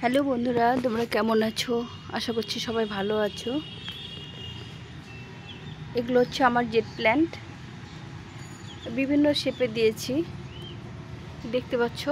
Hello বন্ধুরা, তোমরা কেমন আছো? আশা করছি সবাই ভালো আছো। এগুলো হচ্ছে আমার জেট প্ল্যান্ট, বিভিন্ন শেপে দিয়েছি, দেখতে পাচ্ছ।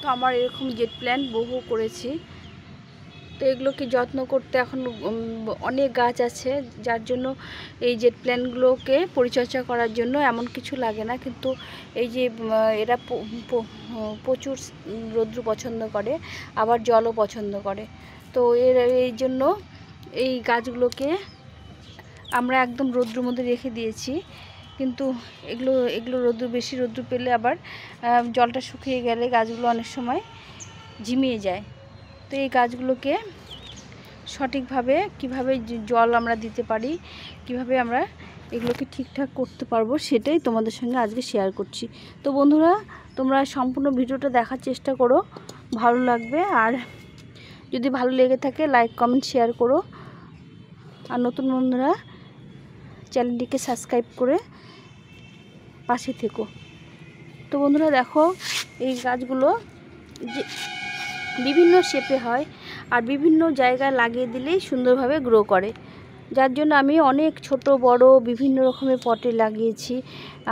তো আমার এরকম জেট প্ল্যান্ট বহু করেছি। তো এগুলোকে যত্ন করতে এখন অনেক গাছ আছে, যার জন্য এই জেট প্ল্যান্টগুলোকে পরিচর্যা করার জন্য এমন কিছু লাগে না। কিন্তু এই যে এরা প্রচুর রৌদ্র পছন্দ করে, আবার জলও পছন্দ করে। তো এই জন্য এই গাছগুলোকে আমরা একদম রৌদ্রের মধ্যে রেখে দিয়েছি। কিন্তু এগুলো বেশি রৌদ্র পেলে আবার জলটা শুকিয়ে গেলে গাছগুলো অনেক সময় ঝিমিয়ে যায়। তো এই গাছগুলোকে সঠিকভাবে কিভাবে জল আমরা দিতে পারি, কিভাবে আমরা এগুলোকে ঠিকঠাক করতে পারবো, সেটাই তোমাদের সঙ্গে আজকে শেয়ার করছি। তো বন্ধুরা, তোমরা সম্পূর্ণ ভিডিওটা দেখার চেষ্টা করো, ভালো লাগবে। আর যদি ভালো লেগে থাকে লাইক কমেন্ট শেয়ার করো। আর নতুন বন্ধুরা চ্যানেলটিকে সাবস্ক্রাইব করে পাশে থেকো। তো বন্ধুরা দেখো, এই গাছগুলো যে বিভিন্ন শেপে হয় আর বিভিন্ন জায়গায় লাগিয়ে দিলেই সুন্দরভাবে গ্রো করে, যার জন্য আমি অনেক ছোট বড় বিভিন্ন রকমের পটে লাগিয়েছি।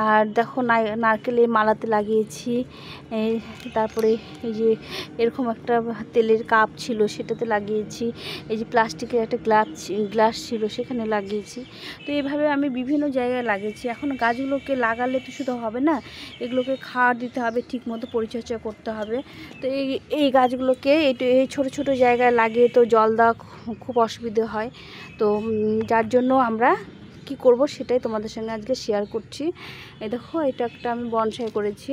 আর দেখো নারকেলের মালাতে লাগিয়েছি, তারপরে এই যে এরকম একটা তেলের কাপ ছিল সেটাতে লাগিয়েছি, এই যে প্লাস্টিকের একটা গ্লাস ছিল সেখানে লাগিয়েছি। তো এইভাবে আমি বিভিন্ন জায়গায় লাগিয়েছি। এখন গাছগুলোকে লাগালে তো শুধু হবে না, এগুলোকে খাওয়ার দিতে হবে, ঠিকমতো পরিচর্যা করতে হবে। তো এই গাছগুলোকে এই ছোট ছোট জায়গায় লাগিয়ে তো জল দেওয়া খুব অসুবিধে হয়। তো যার জন্য আমরা কি করব সেটাই তোমাদের সঙ্গে আজকে শেয়ার করছি। এই দেখো, এটা একটা আমি বনসাই করেছি,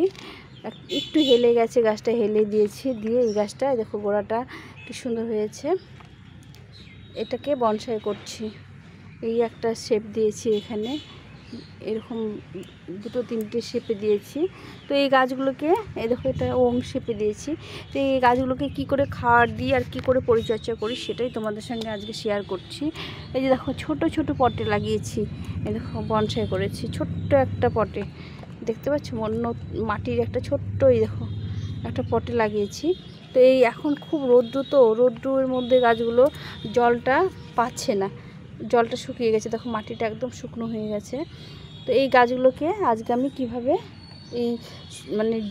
একটু হেলে গেছে, গাছটা হেলে দিয়েছি, দিয়ে এই গাছটা দেখো গোড়াটা কি সুন্দর হয়েছে। এটাকে বনসাই করছি। এই একটা শেপ দিয়েছি এখানে, এরকম দুটো তিনটে শেপে দিয়েছি। তো এই গাছগুলোকে এই দেখো, এটা ওম শেপে দিয়েছি। তো এই গাছগুলোকে কি করে খাওয়ার দিই আর কি করে পরিচর্যা করি সেটাই তোমাদের সঙ্গে আজকে শেয়ার করছি। এই যে দেখো, ছোট ছোট পটে লাগিয়েছি, এই দেখো বনসাই করেছি ছোট্ট একটা পটে, দেখতে পাচ্ছ, মাটির একটা ছোট্ট, এই দেখো একটা পটে লাগিয়েছি। তো এই এখন খুব রৌদ্র, তো রৌদ্রের মধ্যে গাছগুলো জলটা পাচ্ছে না, জলটা শুকিয়ে গেছে, দেখো মাটিটা একদম শুকনো হয়ে গেছে। তো এই গাছগুলোকে আজকে আমি কিভাবে এই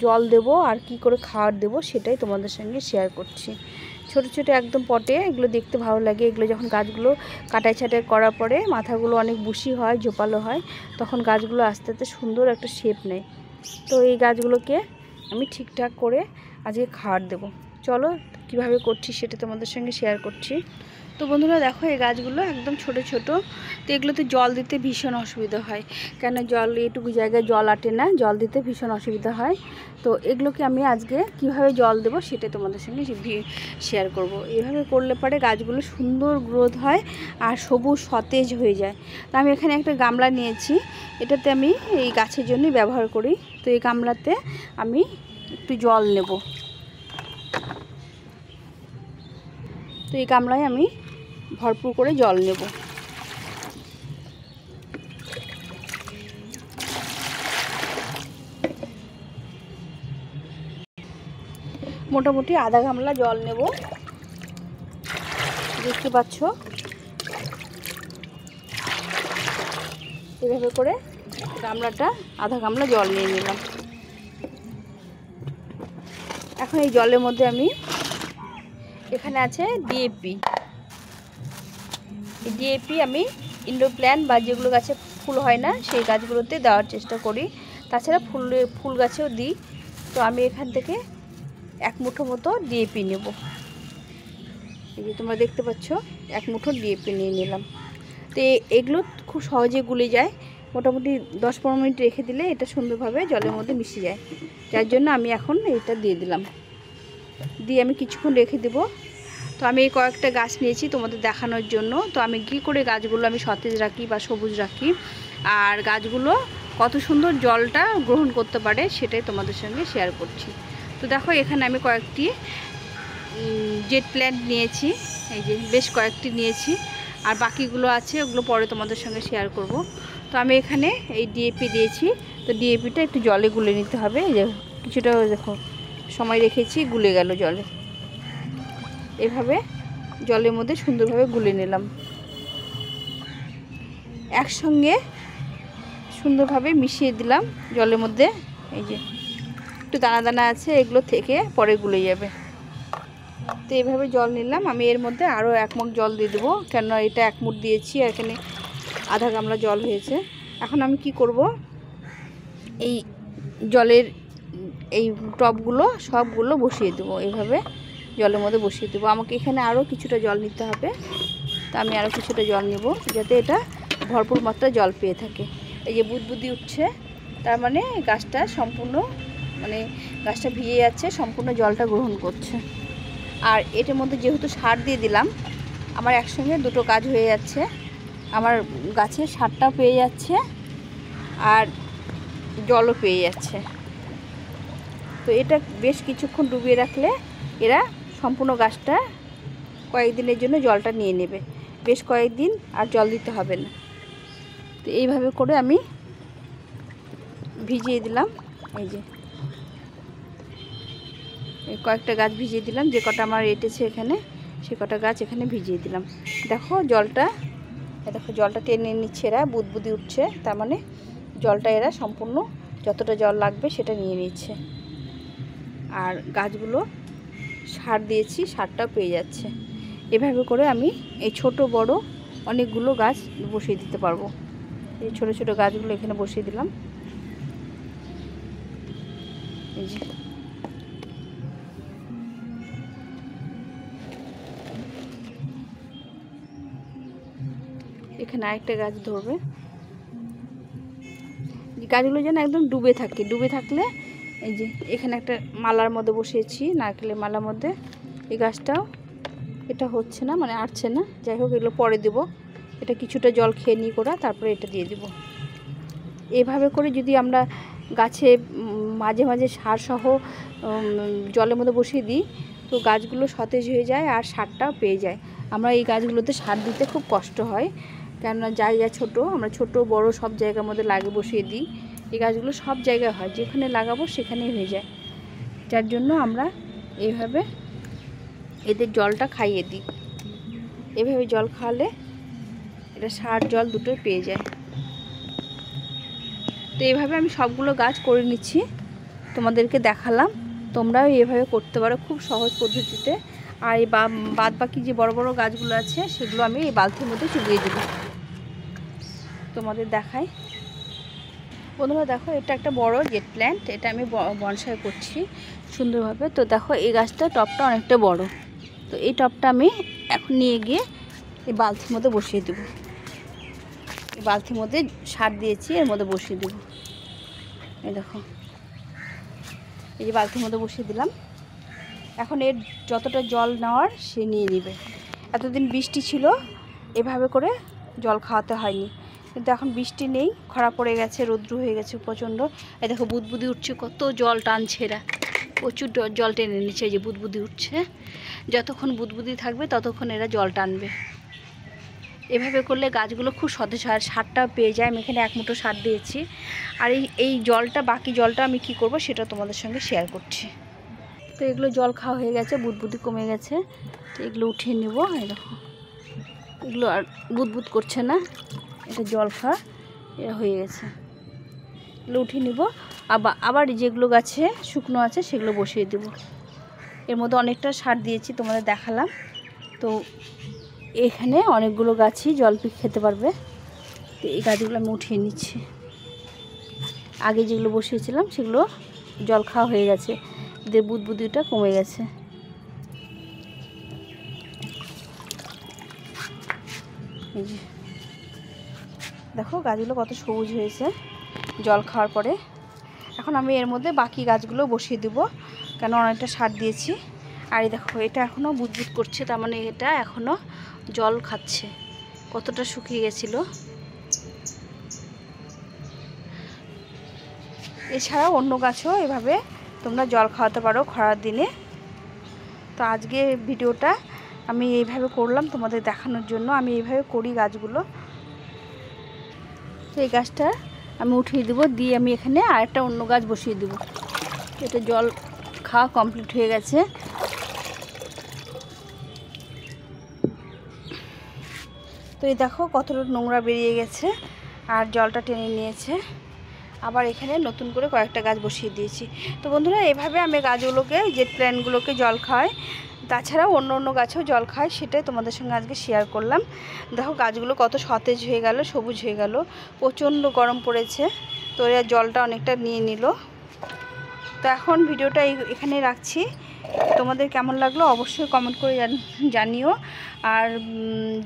জল দেব আর কি করে খাবার দেব সেটাই তোমাদের সঙ্গে শেয়ার করছি। ছোট ছোট একদম পটে, এগুলো দেখতে ভালো লাগে। এগুলো যখন গাছগুলো কাটাই ছাটাই করার পরে মাথাগুলো অনেক বুশি হয়, ঝোপালো হয়, তখন গাছগুলো আস্তে আস্তে সুন্দর একটা শেপ নেয়। তো এই গাছগুলোকে আমি ঠিকঠাক করে আজকে খাবার দেব। চলো কিভাবে করছি সেটা তোমাদের সঙ্গে শেয়ার করছি। তো বন্ধুরা দেখো, এই গাছগুলো একদম ছোট ছোট। তো এগুলোতে জল দিতে ভীষণ অসুবিধা হয়, কেন জল এইটুকু জায়গায় জল আটে না, জল দিতে ভীষণ অসুবিধা হয়। তো এগুলোকে আমি আজকে কিভাবে জল দেবো সেটাই তোমাদের সঙ্গে শেয়ার করব। এইভাবে করলে পরে গাছগুলো সুন্দর গ্রোথ হয় আর সবুজ সতেজ হয়ে যায়। তো আমি এখানে একটা গামলা নিয়েছি, এটাতে আমি এই গাছের জন্যই ব্যবহার করি। তো এই গামলাতে আমি একটু জল নেব। তো এই গামলায় আমি ভরপুর করে জল নেব। মোটামুটি আধা গামলা জল নেব, দেখতে পাচ্ছ। এভাবে করে গামলাটা আধা গামলা জল নিয়ে নিলাম। এখন এই জলের মধ্যে আমি, এখানে আছে ডিএপি, এই ডিএপি আমি ইনডোর প্ল্যান্ট বা যেগুলো গাছে ফুল হয় না সেই গাছগুলোতে দেওয়ার চেষ্টা করি, তাছাড়া ফুল গাছেও দিই। তো আমি এখান থেকে 1 মুঠো মতো ডিএপি নেব। এই যে তোমরা দেখতে পাচ্ছ, 1 মুঠো ডিএপি নিয়ে নিলাম। তো এগুলো খুব সহজে গুলে যায়, মোটামুটি 10-15 মিনিট রেখে দিলে এটা সুন্দরভাবে জলের মধ্যে মিশে যায়। যার জন্য আমি এখন এটা দিয়ে দিলাম, দিয়ে আমি কিছুক্ষণ রেখে দেবো। তো আমি এই কয়েকটা গাছ নিয়েছি তোমাদের দেখানোর জন্য। তো আমি কী করে গাছগুলো আমি সতেজ রাখি বা সবুজ রাখি আর গাছগুলো কত সুন্দর জলটা গ্রহণ করতে পারে সেটাই তোমাদের সঙ্গে শেয়ার করছি। তো দেখো, এখানে আমি কয়েকটি জেট প্ল্যান্ট নিয়েছি, এই যে বেশ কয়েকটি নিয়েছি, আর বাকিগুলো আছে, ওগুলো পরে তোমাদের সঙ্গে শেয়ার করব। তো আমি এখানে এই ডিএপি দিয়েছি। তো ডিএপিটা একটু জলে গুলে নিতে হবে, এই যে কিছুটা দেখো সময় রেখেছি, গুলে গেল জলে। এভাবে জলের মধ্যে সুন্দরভাবে গুলে নিলাম। একসঙ্গে সুন্দরভাবে মিশিয়ে দিলাম জলের মধ্যে। এই যে একটু দানা দানা আছে, এগুলো থেকে পরে গুলে যাবে। তো এইভাবে জল নিলাম। আমি এর মধ্যে আরও 1 মগ জল দিয়ে দেবো, কেননা এটা 1 মুঠ দিয়েছি, আর এখানে আধা গামলা জল হয়েছে। এখন আমি কি করব, এই জলের এই টবগুলো সবগুলো বসিয়ে দেবো। এইভাবে জলের মধ্যে বসিয়ে দেবো। আমাকে এখানে আরও কিছুটা জল নিতে হবে। তা আমি আরও কিছুটা জল নেব, যাতে এটা ভরপুর মাত্রায় জল পেয়ে থাকে। এই যে বুদবুদি উঠছে, তার মানে গাছটা সম্পূর্ণ, মানে গাছটা ভিজে যাচ্ছে, সম্পূর্ণ জলটা গ্রহণ করছে। আর এটার মধ্যে যেহেতু সার দিয়ে দিলাম, আমার একসঙ্গে দুটো কাজ হয়ে যাচ্ছে। আমার গাছের সারটাও পেয়ে যাচ্ছে আর জলও পেয়ে যাচ্ছে। তো এটা বেশ কিছুক্ষণ ডুবিয়ে রাখলে এরা সম্পূর্ণ গাছটা কয়েকদিনের জন্য জলটা নিয়ে নেবে। বেশ কয়েকদিন আর জল দিতে হবে না। তো এইভাবে করে আমি ভিজিয়ে দিলাম। এই যে কয়েকটা গাছ ভিজিয়ে দিলাম, যে কটা আমার এঁটেছে এখানে, সে কটা গাছ এখানে ভিজিয়ে দিলাম। দেখো জলটা টেনে নিচ্ছে, এরা বুদবুদি উঠছে, তার মানে জলটা এরা সম্পূর্ণ যতটা জল লাগবে সেটা নিয়ে নিচ্ছে। আর গাছগুলো সার দিয়েছি, সারটাও পেয়ে যাচ্ছে। এভাবে করে আমি এই ছোট বড় অনেকগুলো গাছ বসিয়ে দিতে পারবো। এই ছোট ছোট গাছগুলো এখানে বসিয়ে দিলাম। এই যে এখানে আরেকটা গাছ ধরবে। গাছগুলো যেন একদম ডুবে থাকে। ডুবে থাকলে এই যে এখানে একটা মালার মধ্যে বসিয়েছি, নারকেলের মালার মধ্যে। এই গাছটাও এটা হচ্ছে না, মানে আটছে না। যাই হোক, এগুলো পরে দেব। এটা কিছুটা জল খেয়ে নিই করা, তারপরে এটা দিয়ে দেব। এভাবে করে যদি আমরা গাছে মাঝে মাঝে সার সহ জলের মধ্যে বসিয়ে দিই, তো গাছগুলো সতেজ হয়ে যায় আর সারটাও পেয়ে যায়। আমরা এই গাছগুলোতে সার দিতে খুব কষ্ট হয়, কেননা জায়গা ছোট, আমরা ছোট বড় সব জায়গার মধ্যে লাগিয়ে বসিয়ে দিই। এই গাছগুলো সব জায়গায় হয়, যেখানে লাগাবো সেখানেই হয়ে যায়। যার জন্য আমরা এইভাবে এদের জলটা খাইয়ে দিই। এভাবে জল খাওয়ালে এটা সার জল দুটোই পেয়ে যায়। তো এইভাবে আমি সবগুলো গাছ করে নিচ্ছি, তোমাদেরকে দেখালাম। তোমরাও এইভাবে করতে পারো খুব সহজ পদ্ধতিতে। আর এই বাদ বাকি যে বড় বড় গাছগুলো আছে সেগুলো আমি এই বালতির মধ্যে চুবিয়ে দেব। তোমাদের দেখাই। বন্ধুরা দেখো, এটা একটা বড় জেট প্ল্যান্ট, এটা আমি বনসাই করছি সুন্দরভাবে। তো দেখো এই গাছটা টবটা অনেকটা বড়। তো এই টবটা আমি এখন নিয়ে গিয়ে এই বালতির মধ্যে বসিয়ে দেব। এই বালতির মধ্যে সার দিয়েছি, এর মধ্যে বসিয়ে দেব। এই দেখো, এই যে বালতির মধ্যে বসিয়ে দিলাম। এখন এর যতটা জল নেওয়ার সে নিয়ে নেবে। এতদিন বৃষ্টি ছিল, এভাবে করে জল খাওয়াতে হয়নি, কিন্তু এখন বৃষ্টি নেই, খরা পড়ে গেছে, রৌদ্র হয়ে গেছে প্রচণ্ড। এই দেখো বুদবুদি উঠছে, কত জল টানছে এরা, প্রচুর জল টেনে নিচ্ছে। এই যে বুদবুদি উঠছে, যতক্ষণ বুদবুদি থাকবে ততক্ষণ এরা জল টানবে। এভাবে করলে গাছগুলো খুব সতেজ হয়, সারটাও পেয়ে যায়। আমি এখানে 1 মুঠো সার দিয়েছি। আর এই জলটা, বাকি জলটা আমি কি করব সেটা তোমাদের সঙ্গে শেয়ার করছি। তো এগুলো জল খাওয়া হয়ে গেছে, বুদবুদি কমে গেছে। তো এগুলো উঠিয়ে নেব। এই দেখো, এগুলো আর বুদবুদ করছে না, এটা জল খাওয়া এরা হয়ে গেছে। এগুলো উঠিয়ে নেব। আবার যেগুলো গাছে শুকনো আছে সেগুলো বসিয়ে দেব। এর মধ্যে অনেকটা সার দিয়েছি, তোমাদের দেখালাম। তো এখানে অনেকগুলো গাছই জল খেতে পারবে। তো এই গাছগুলো আমি উঠিয়ে নিচ্ছি। আগে যেগুলো বসিয়েছিলাম সেগুলো জল খাওয়া হয়ে গেছে, এদের বুদবুদিটা কমে গেছে। এই যে দেখো গাছগুলো কত সবুজ হয়েছে জল খাওয়ার পরে। এখন আমি এর মধ্যে বাকি গাছগুলো বসিয়ে দেব, কেন অনেকটা সার দিয়েছি। আর এই দেখো, এটা এখনও বুদবুদ করছে, তার মানে এটা এখনও জল খাচ্ছে। কতটা শুকিয়ে গেছিল। এছাড়াও অন্য গাছও এভাবে তোমরা জল খাওয়াতে পারো খরার দিনে। তো আজকে ভিডিওটা আমি এইভাবে করলাম তোমাদের দেখানোর জন্য। আমি এইভাবে করি গাছগুলো। তো এই গাছটা আমি উঠিয়ে দেবো, দিয়ে আমি এখানে আরেকটা অন্য গাছ বসিয়ে দেবো। এটা জল খাওয়া কমপ্লিট হয়ে গেছে। তো এই দেখো কতটা নোংরা বেরিয়ে গেছে আর জলটা টেনে নিয়েছে। আবার এখানে নতুন করে কয়েকটা গাছ বসিয়ে দিয়েছি। তো বন্ধুরা, এভাবে আমি গাছগুলোকে, জেট প্ল্যান্টগুলোকে জল খাওয়াই। তাছাড়াও অন্য অন্য গাছেও জল খায়, সেটাই তোমাদের সঙ্গে আজকে শেয়ার করলাম। দেখো গাছগুলো কত সতেজ হয়ে গেল, সবুজ হয়ে গেল। প্রচণ্ড গরম পড়েছে, তো এরা জলটা অনেকটা নিয়ে নিল। তো এখন ভিডিওটা এখানে রাখছি। তোমাদের কেমন লাগলো অবশ্যই কমেন্ট করে জানিও। আর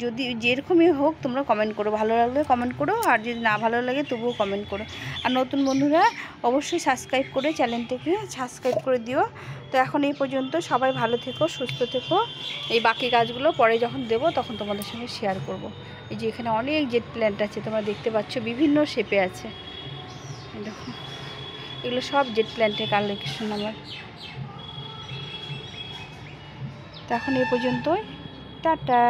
যদি যেরকমই হোক তোমরা কমেন্ট করো, ভালো লাগলে কমেন্ট করো, আর যদি না ভালো লাগে তবুও কমেন্ট করো। আর নতুন বন্ধুরা অবশ্যই সাবস্ক্রাইব করে চ্যানেলটিকে সাবস্ক্রাইব করে দিও। তো এখন এই পর্যন্ত, সবাই ভালো থেকো, সুস্থ থেকো। এই বাকি গাছগুলো পরে যখন দেবো তখন তোমাদের সঙ্গে শেয়ার করব। এই যে এখানে অনেক জেট প্ল্যান্ট আছে, তোমরা দেখতে পাচ্ছ, বিভিন্ন শেপে আছে। দেখো এগুলো সব জেট প্ল্যান্টের কালেকশন আমার। তো এখন এই পর্যন্তই, টাটা।